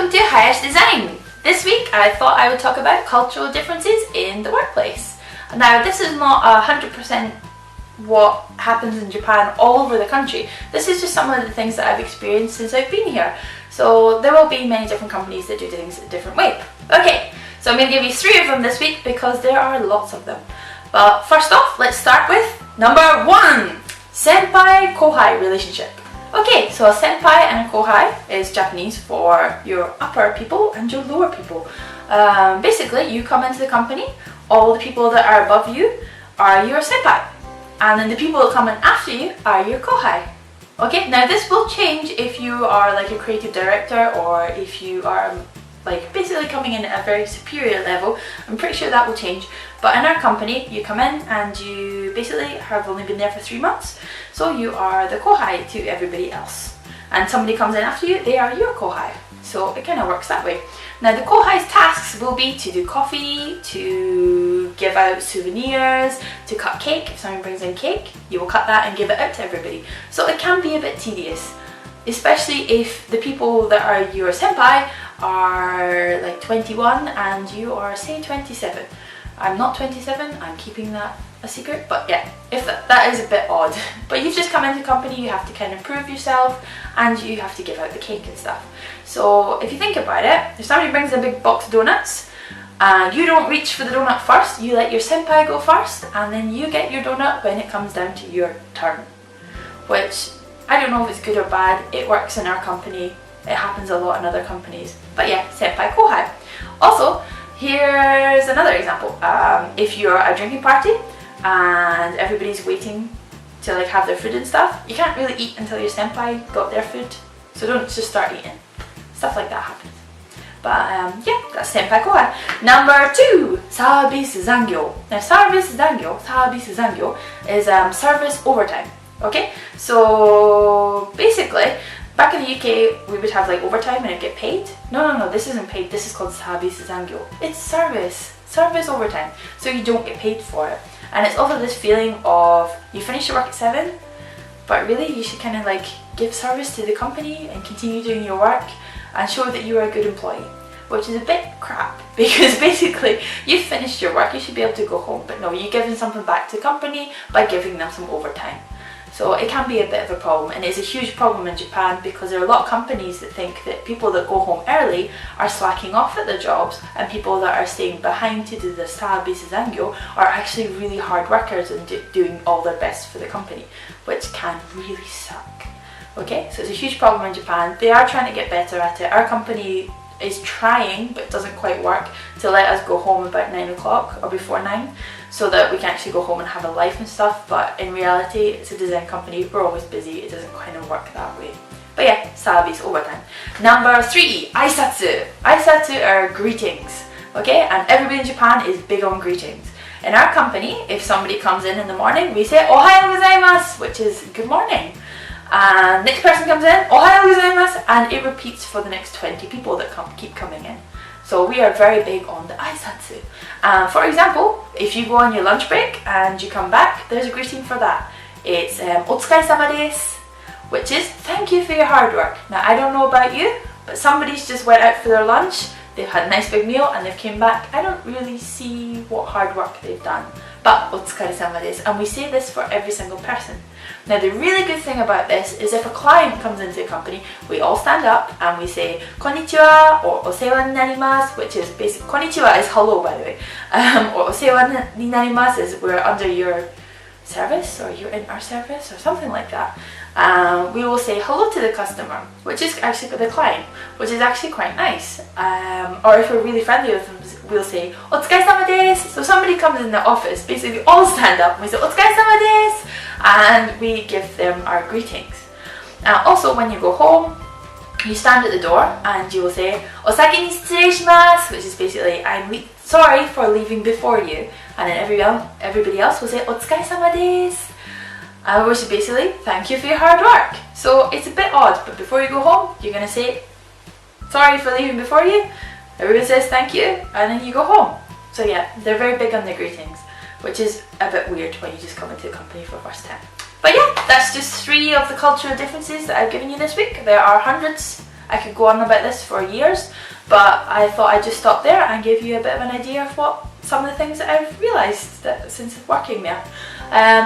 Welcome to Hayashi Design. This week I thought I would talk about cultural differences in the workplace. Now this is not 100% what happens in Japan all over the country. This is just some of the things that I've experienced since I've been here. So there will be many different companies that do things a different way. Okay, so I'm going to give you 3 of them this week because there are lots of them. But first off, let's start with number 1, senpai-kohai relationship. Okay, so a senpai and a kohai is Japanese for your upper people and your lower people. Basically, you come into the company, all the people that are above you are your senpai, and then the people that come in after you are your kohai. Okay, now this will change if you are like a creative director or if you are like basically coming in at a very superior level. I'm pretty sure that will change, but in our company you come in and you basically have only been there for 3 months, so you are the kohai to everybody else, and somebody comes in after you, they are your kohai, so it kind of works that way. Now the kohai's tasks will be to do coffee, to give out souvenirs, to cut cake. If someone brings in cake, you will cut that and give it out to everybody, so it can be a bit tedious, especially if the people that are your senpai are like 21 and you are say 27. I'm not 27, I'm keeping that a secret, but yeah, if that is a bit odd. But you've just come into the company, you have to kind of prove yourself and you have to give out the cake and stuff. So if you think about it, if somebody brings a big box of donuts and you don't reach for the donut first, you let your senpai go first and then you get your donut when it comes down to your turn. Which, I don't know if it's good or bad, it works in our company. It happens a lot in other companies. But yeah, senpai kohai. Also, here's another example. If you're at a drinking party and everybody's waiting to like have their food and stuff, you can't really eat until your senpai got their food. So don't just start eating. Stuff like that happens. But yeah, that's senpai kohai. Number 2, service zangyo. Now service zangyo is service overtime. Okay, so basically, back in the UK, we would have like overtime and it'd get paid. No, this isn't paid. This is called service zangyo. It's service overtime. So you don't get paid for it. And it's also this feeling of you finish your work at 7, but really you should kind of like give service to the company and continue doing your work and show that you are a good employee. Which is a bit crap because basically you've finished your work, you should be able to go home. But no, you're giving something back to the company by giving them some overtime. So it can be a bit of a problem, and it's a huge problem in Japan because there are a lot of companies that think that people that go home early are slacking off at their jobs, and people that are staying behind to do the service zangyo are actually really hard workers and doing all their best for the company, which can really suck. Okay, so it's a huge problem in Japan. They are trying to get better at it. Our company is trying, but it doesn't quite work, to let us go home about 9 o'clock or before 9 so that we can actually go home and have a life and stuff, but in reality it's a design company, we're always busy, it doesn't kind of work that way. But yeah, service overtime. Number 3, aisatsu. Aisatsu are greetings, okay, and everybody in Japan is big on greetings. In our company, if somebody comes in the morning, we say ohayo gozaimasu, which is good morning. And next person comes in, ohayo gozaimasu, and it repeats for the next 20 people that keep coming in. So we are very big on the aisatsu. For example, if you go on your lunch break and you come back, there's a greeting for that. It's otsukaresama desu, which is thank you for your hard work. Now I don't know about you, but somebody's just went out for their lunch, they've had a nice big meal and they've came back. I don't really see what hard work they've done, but otsukaresama desu, and we say this for every single person. Now the really good thing about this is if a client comes into a company, we all stand up and we say konnichiwa or osewa ni narimasu, which is basically, konnichiwa is hello by the way, or osewa ni narimasu is we're under your service or you're in our service or something like that. We will say hello to the customer, which is actually for the client, which is actually quite nice. Or if we're really friendly with them, we'll say otsukaresama desu. So somebody comes in the office, basically we all stand up and we say otsukaresama desu, and we give them our greetings. Also when you go home, you stand at the door and you will say osaki ni tsurei shimasu, which is basically I'm sorry for leaving before you, and then everybody else will say otsukaresama desu, which is basically thank you for your hard work. So it's a bit odd, but before you go home you're going to say sorry for leaving before you, everybody says thank you, and then you go home. So yeah, they're very big on their greetings, which is a bit weird when you just come into the company for the first time. But yeah, that's just 3 of the cultural differences that I've given you this week. There are hundreds I could go on about this for years, but I thought I'd just stop there and give you a bit of an idea of what some of the things that I've realised that since working there.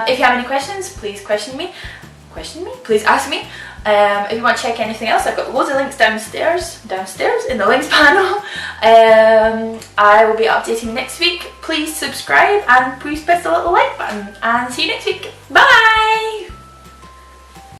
If you have any questions, please please ask me. If you want to check anything else, I've got loads of links downstairs in the links panel. I will be updating next week. Please subscribe and please press the little like button, and see you next week. Bye!